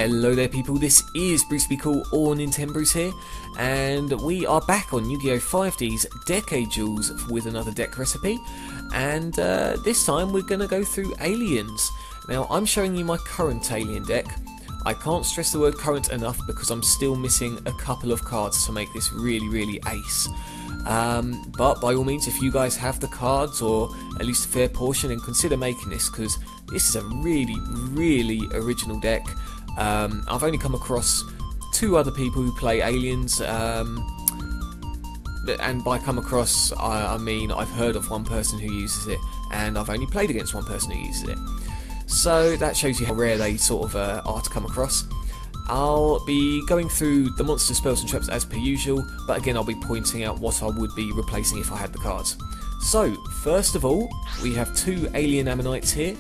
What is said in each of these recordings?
Hello there people, this is Bruce Be Cool or Nintendo here, and we are back on Yu-Gi-Oh! 5D's Decade Duels with another deck recipe, and this time we're going to go through aliens. Now I'm showing you my current alien deck. I can't stress the word current enough because I'm still missing a couple of cards to make this really ace. But by all means, if you guys have the cards or at least a fair portion, then consider making this, because this is a really original deck. I've only come across two other people who play aliens, and by come across I mean I've heard of one person who uses it, and I've only played against one person who uses it. So that shows you how rare they sort of are to come across. I'll be going through the monster spells and traps as per usual, but again I'll be pointing out what I would be replacing if I had the cards. So first of all, we have two alien ammonites here.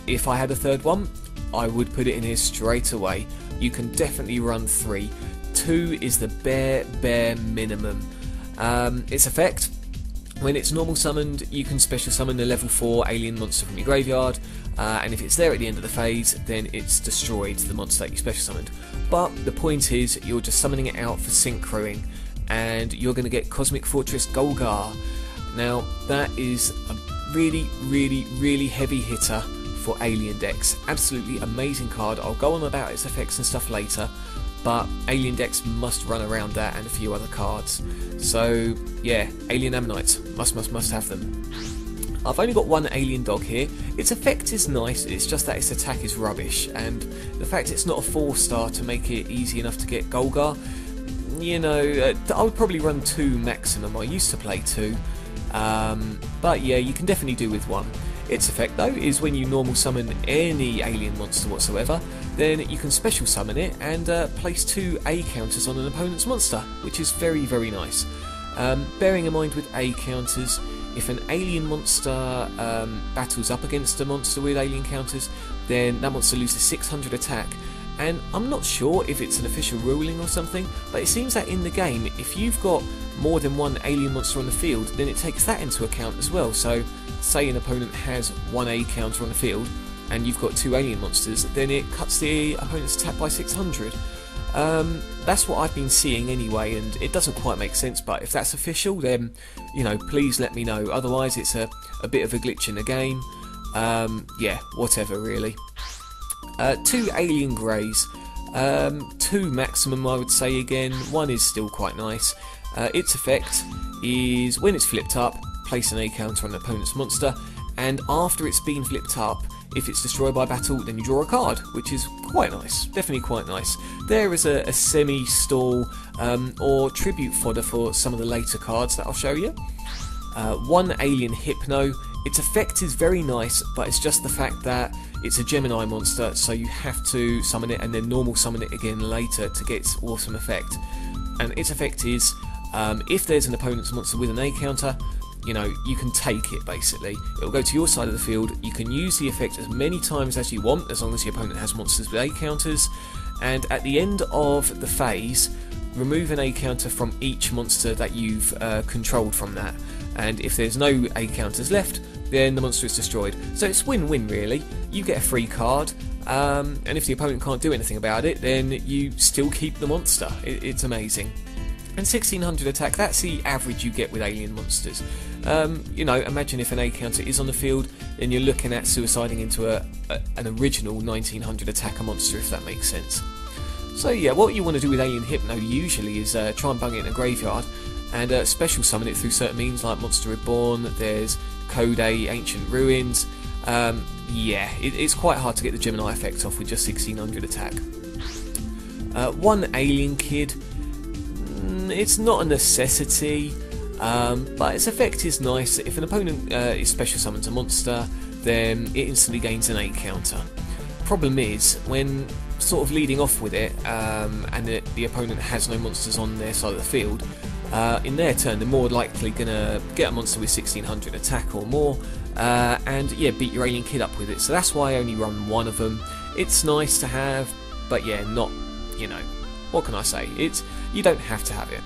If I had a third one, I would put it in here straight away. You can definitely run 3. 2 is the bare minimum. Its effect: when it's normal summoned, you can special summon a level 4 alien monster from your graveyard, and if it's there at the end of the phase, then it's destroyed, the monster that you special summoned. But the point is, you're just summoning it out for synchroing, and you're going to get Cosmic Fortress Golgar. Now that is a really heavy hitter for alien decks. Absolutely amazing card. I'll go on about its effects and stuff later, but alien decks must run around that and a few other cards. So yeah, alien ammonites, must have them. I've only got one alien dog here. Its effect is nice, it's just that its attack is rubbish, and the fact it's not a 4-star to make it easy enough to get Golgar, you know, I would probably run 2 maximum. I used to play 2, but yeah, you can definitely do with 1. Its effect though is when you normal summon any alien monster whatsoever, then you can special summon it and place 2 A counters on an opponent's monster, which is very nice. Bearing in mind with A counters, if an alien monster battles up against a monster with alien counters, then that monster loses 600 attack. And I'm not sure if it's an official ruling or something, but it seems that in the game, if you've got more than 1 alien monster on the field, then it takes that into account as well. So say an opponent has 1 A counter on the field and you've got 2 alien monsters, then it cuts the opponent's attack by 600. That's what I've been seeing anyway, and it doesn't quite make sense, but if that's official, then, you know, please let me know. Otherwise it's a bit of a glitch in the game. Yeah, whatever really. 2 alien greys, 2 maximum I would say again. 1 is still quite nice. Its effect is when it's flipped up, place an A counter on an opponent's monster, and after it's been flipped up, if it's destroyed by battle, then you draw a card, which is quite nice, definitely quite nice. There is a semi-stall or tribute fodder for some of the later cards that I'll show you. 1 alien Hypno. Its effect is very nice, but it's just the fact that it's a Gemini monster, so you have to summon it and then normal summon it again later to get its awesome effect. And its effect is, if there's an opponent's monster with an A counter, you know, you can take it basically. It'll go to your side of the field, you can use the effect as many times as you want, as long as the opponent has monsters with A counters, and at the end of the phase, remove an A counter from each monster that you've controlled from that. And if there's no A counters left, then the monster is destroyed. So it's win-win really. You get a free card, and if the opponent can't do anything about it, then you still keep the monster. It's amazing. And 1600 attack, that's the average you get with alien monsters. You know, imagine if an A counter is on the field, then you're looking at suiciding into an original 1900 attacker monster, if that makes sense. So yeah, what you want to do with Alien Hypno usually is try and bung it in a graveyard and special summon it through certain means like Monster Reborn. There's Code A, Ancient Ruins. Yeah, it's quite hard to get the Gemini effect off with just 1600 attack. 1 Alien Kid. It's not a necessity, but its effect is nice. If an opponent is special summons a monster, then it instantly gains an A counter. Problem is, when sort of leading off with it, and the opponent has no monsters on their side of the field, in their turn they're more likely going to get a monster with 1600 attack or more, and yeah, beat your alien kid up with it. So that's why I only run 1 of them. It's nice to have, but yeah, not, you know, what can I say? You don't have to have it.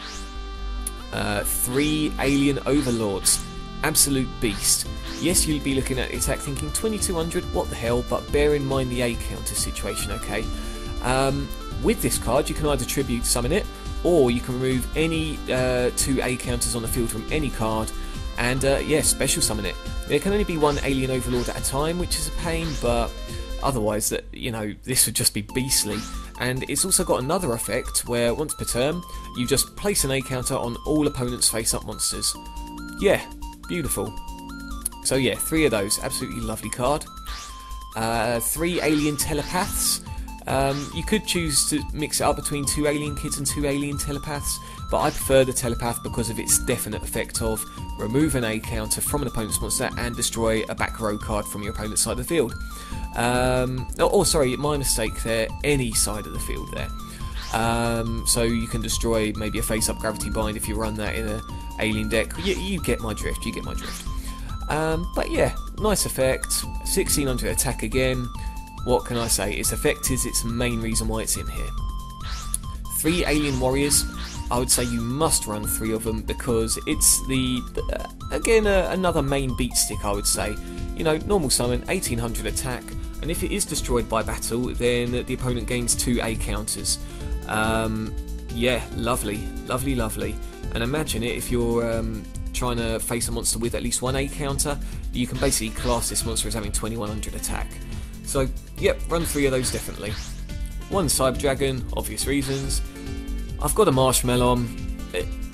3 alien overlords. absolute beast. Yes, you'll be looking at the attack thinking 2200, what the hell, but bear in mind the A counter situation, okay? With this card, you can either tribute summon it, or you can remove any 2 A counters on the field from any card, and yeah, special summon it. There can only be one Alien Overlord at a time, which is a pain, but otherwise, you know, this would just be beastly. And it's also got another effect where once per turn, you just place an A counter on all opponents' face-up monsters. Yeah, beautiful. So yeah, 3 of those, absolutely lovely card. 3 Alien Telepaths. You could choose to mix it up between 2 Alien Kids and 2 Alien Telepaths, but I prefer the Telepath because of its definite effect of remove an A counter from an opponent's monster and destroy a back row card from your opponent's side of the field. Sorry, my mistake there, any side of the field there. So you can destroy maybe a face-up Gravity Bind if you run that in an Alien deck. You get my drift, you get my drift. But yeah, nice effect, 1600 attack again. What can I say? Its effect is its main reason why it's in here. 3 Alien Warriors. I would say you must run 3 of them because it's again another main beat stick, I would say. You know, normal summon, 1800 attack, and if it is destroyed by battle, then the opponent gains 2 A counters. Yeah, lovely, lovely, lovely. And imagine it if you're trying to face a monster with at least 1 A counter, you can basically class this monster as having 2100 attack. So, yep, run 3 of those definitely. 1 Cyber Dragon, obvious reasons. I've got a Marshmallow.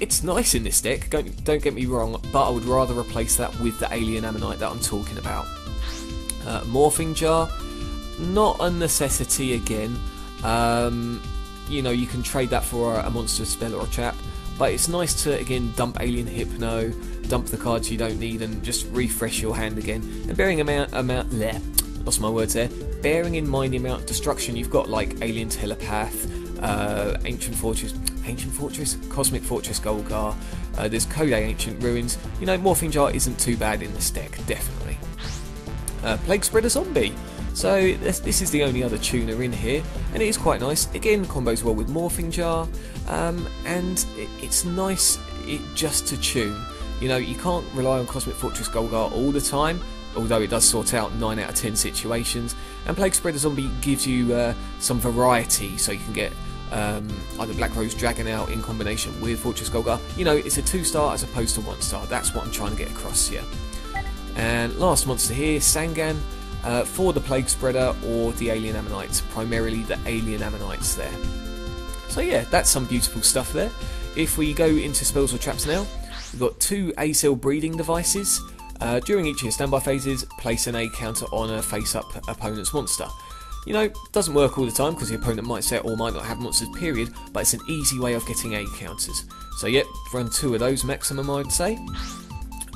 It's nice in this deck, don't get me wrong, but I would rather replace that with the Alien Ammonite that I'm talking about. Morphing Jar, not a necessity again. You know, you can trade that for a monster spell or a trap, but it's nice to, again, dump Alien Hypno, dump the cards you don't need and just refresh your hand again. And bearing lost my words there. Bearing in mind the amount of destruction you've got, like Alien Telepath, Ancient Fortress, Cosmic Fortress Golgar, there's Code Ancient Ruins. You know, Morphing Jar isn't too bad in this deck, definitely. Plague Spreader Zombie. So this is the only other tuner in here, and it is quite nice. Again, combos well with Morphing Jar, and it's nice just to tune. You know, you can't rely on Cosmic Fortress Golgar all the time, although it does sort out 9 out of 10 situations, and Plague Spreader Zombie gives you some variety, so you can get either Black Rose Dragon out in combination with Fortress Golgar. You know, it's a 2-star as opposed to 1-star, that's what I'm trying to get across here. And last monster here, Sangan, for the Plague Spreader or the Alien Ammonites, primarily the Alien Ammonites there. So yeah, that's some beautiful stuff there. If we go into spells or traps now, we've got 2 A-Cell breeding devices. During each of your standby phases, place an A counter on a face-up opponent's monster. You know, doesn't work all the time because the opponent might set or might not have monsters, period, but it's an easy way of getting A counters. So yep, run 2 of those maximum, I'd say.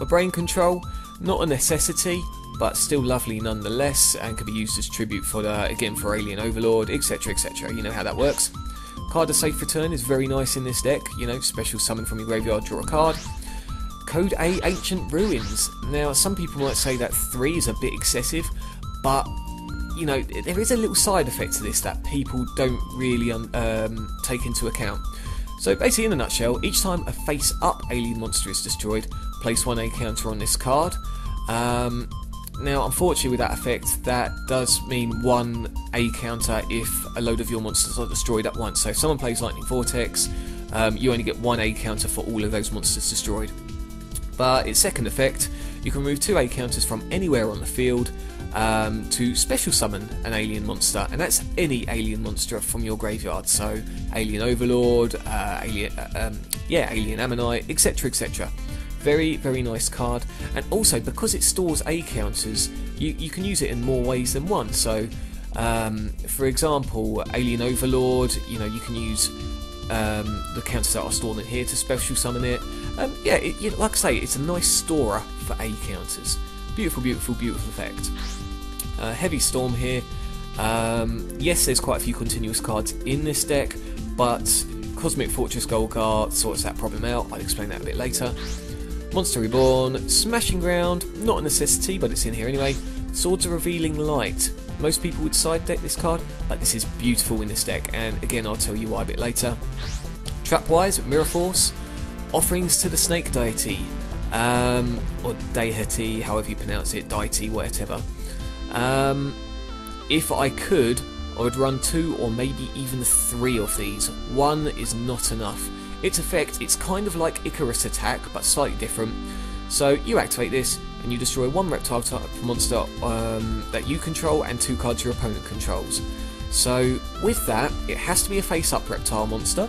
A Brain Control, not a necessity, but still lovely nonetheless, and can be used as tribute for again for Alien Overlord, etc, etc. You know how that works. Card of Safe Return is very nice in this deck. You know, special summon from your graveyard, draw a card. Code A Ancient Ruins. Now, some people might say that 3 is a bit excessive, but you know, there is a little side effect to this that people don't really take into account. So basically, in a nutshell, each time a face-up alien monster is destroyed, place 1 A counter on this card. Now, unfortunately, with that effect, that does mean 1 A counter if a load of your monsters are destroyed at once. So if someone plays Lightning Vortex, you only get 1 A counter for all of those monsters destroyed. But its second effect, you can remove 2 A counters from anywhere on the field to special summon an alien monster, and that's any alien monster from your graveyard. So Alien Overlord, Alien Ammonite, etc, etc. Very, very nice card, and also because it stores A counters, you can use it in more ways than one. So, for example, Alien Overlord, you know, you can use the counters that are stored in here to special summon it. Like I say, it's a nice storer for A counters. Beautiful, beautiful, beautiful effect. Heavy Storm here. Yes, there's quite a few continuous cards in this deck, but Cosmic Fortress Golgar sorts that problem out. I'll explain that a bit later. Monster Reborn, Smashing Ground, not a necessity, but it's in here anyway. Swords of Revealing Light. Most people would side deck this card, but this is beautiful in this deck, and again, I'll tell you why a bit later. Trapwise, Mirror Force, Offerings to the Snake Deity. or deity, however you pronounce it, deity, whatever. If I could, I would run 2 or maybe even 3 of these. 1 is not enough. Its effect, it's kind of like Icarus attack, but slightly different. So you activate this, and you destroy 1 reptile type monster that you control, and 2 cards your opponent controls. So with that, it has to be a face-up reptile monster,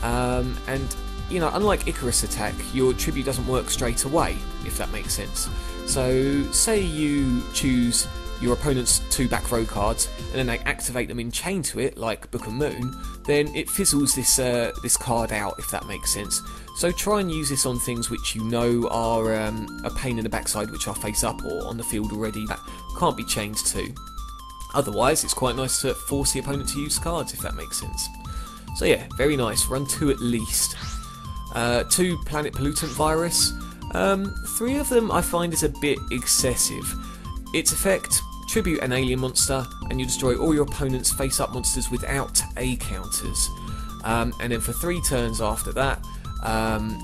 and you know, unlike Icarus attack, your tribute doesn't work straight away, if that makes sense. So say you choose your opponent's 2 back row cards, and then they activate them in chain to it, like Book of Moon, then it fizzles this card out, if that makes sense. So try and use this on things which you know are a pain in the backside, which are face up or on the field already, that can't be chained to. Otherwise, it's quite nice to force the opponent to use cards, if that makes sense. So yeah, very nice. Run 2 at least. 2 Planet Pollutant Virus. 3 of them I find is a bit excessive. Its effect, tribute an alien monster, and you destroy all your opponent's face-up monsters without A counters. And then for 3 turns after that,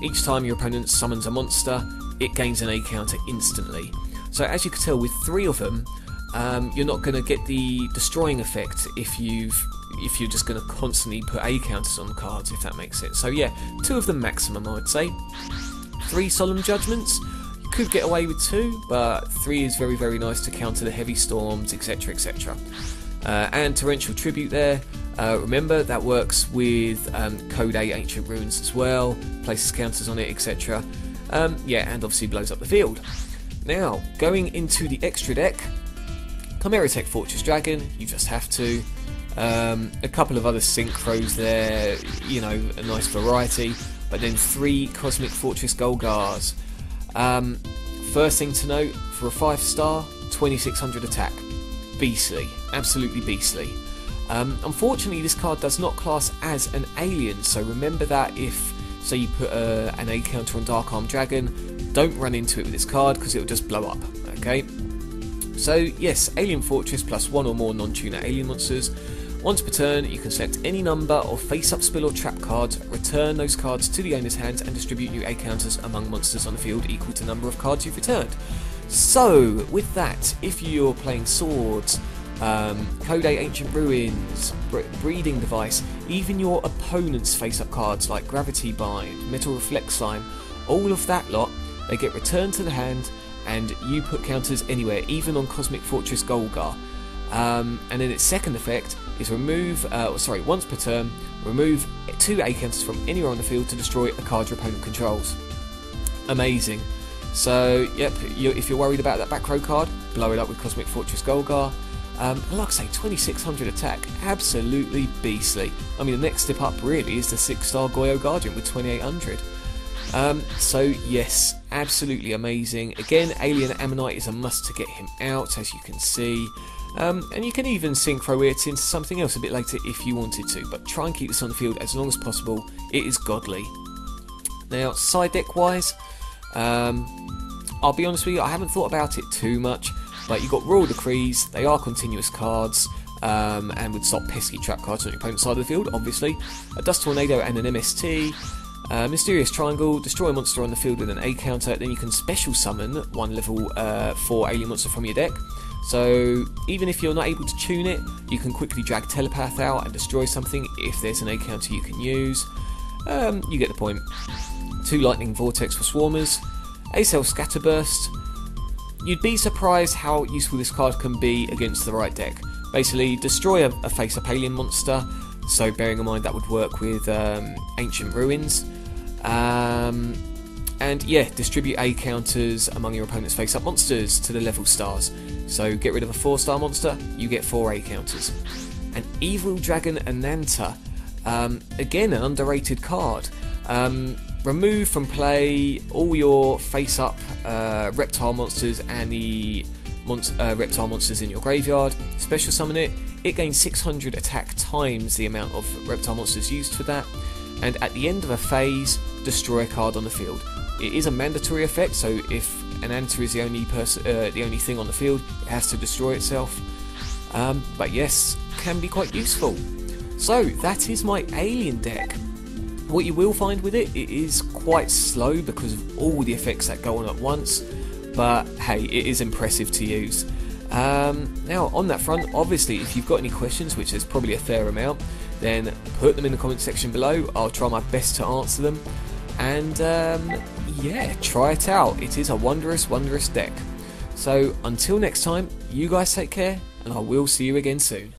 each time your opponent summons a monster, it gains an A counter instantly. So as you can tell, with 3 of them, you're not going to get the destroying effect if you're just going to constantly put A counters on cards, if that makes sense. So yeah, 2 of them maximum, I would say. 3 Solemn Judgments. You could get away with 2, but 3 is very, very nice to counter the heavy storms, etc, etc. And Torrential Tribute there. Remember, that works with Code 8 Ancient Ruins as well, places counters on it, etc. Yeah, and obviously blows up the field. Now, going into the extra deck, Chimera Tech Fortress Dragon, you just have to. A couple of other synchros there, you know, a nice variety, but then 3 Cosmic Fortress Golgars. First thing to note, for a 5-star, 2600 attack. Beastly, absolutely beastly. Unfortunately, this card does not class as an alien, so remember that if, say, you put an A counter on Dark Arm Dragon, don't run into it with this card because it will just blow up, okay? So yes, Alien Fortress plus 1 or more non-tuner alien monsters. Once per turn, you can select any number of face-up, spill or trap cards, return those cards to the owner's hands, and distribute new A counters among monsters on the field equal to the number of cards you've returned. So, with that, if you're playing Swords, Code 8 Ancient Ruins, Breeding Device, even your opponent's face-up cards like Gravity Bind, Metal Reflect Slime, all of that lot, they get returned to the hand, and you put counters anywhere, even on Cosmic Fortress Golgar. And then its second effect is once per turn, remove 2 A counters from anywhere on the field to destroy a card your opponent controls. Amazing. So, yep, if you're worried about that back row card, blow it up with Cosmic Fortress Golgar. And like I say, 2600 attack, absolutely beastly. I mean, the next step up really is the 6-star Goyo Guardian with 2800. So yes, absolutely amazing. Again, Alien Ammonite is a must to get him out, as you can see. And you can even synchro it into something else a bit later if you wanted to, but try and keep this on the field as long as possible. It is godly. Now, side deck wise, I'll be honest with you, I haven't thought about it too much, but you've got Royal Decrees, they are continuous cards, and would stop pesky trap cards on your opponent's side of the field, obviously. A Dust Tornado and an MST. Mysterious Triangle, destroy a monster on the field with an A counter, then you can special summon 1 level 4 alien monster from your deck. So even if you're not able to tune it, you can quickly drag Telepath out and destroy something if there's an A counter you can use. You get the point. 2 Lightning Vortex for Swarmers. Acel Scatterburst. You'd be surprised how useful this card can be against the right deck. Basically, destroy a face-up alien monster, so bearing in mind that would work with Ancient Ruins. And yeah, distribute A counters among your opponent's face-up monsters to the level stars. So get rid of a 4-star monster, you get 4 A counters. An Evil Dragon Ananta, again an underrated card. Remove from play all your face-up reptile monsters and the reptile monsters in your graveyard. Special summon it. It gains 600 attack times the amount of reptile monsters used for that. And at the end of a phase, destroy a card on the field. It is a mandatory effect, so if an Anta is the only thing on the field, it has to destroy itself. But yes, can be quite useful. So that is my alien deck. What you will find with it, it is quite slow because of all the effects that go on at once, but hey, it is impressive to use. Now on that front, obviously if you've got any questions, which there's probably a fair amount, then put them in the comment section below. I'll try my best to answer them, and yeah, try it out. It is a wondrous deck. So until next time, you guys take care, and I will see you again soon.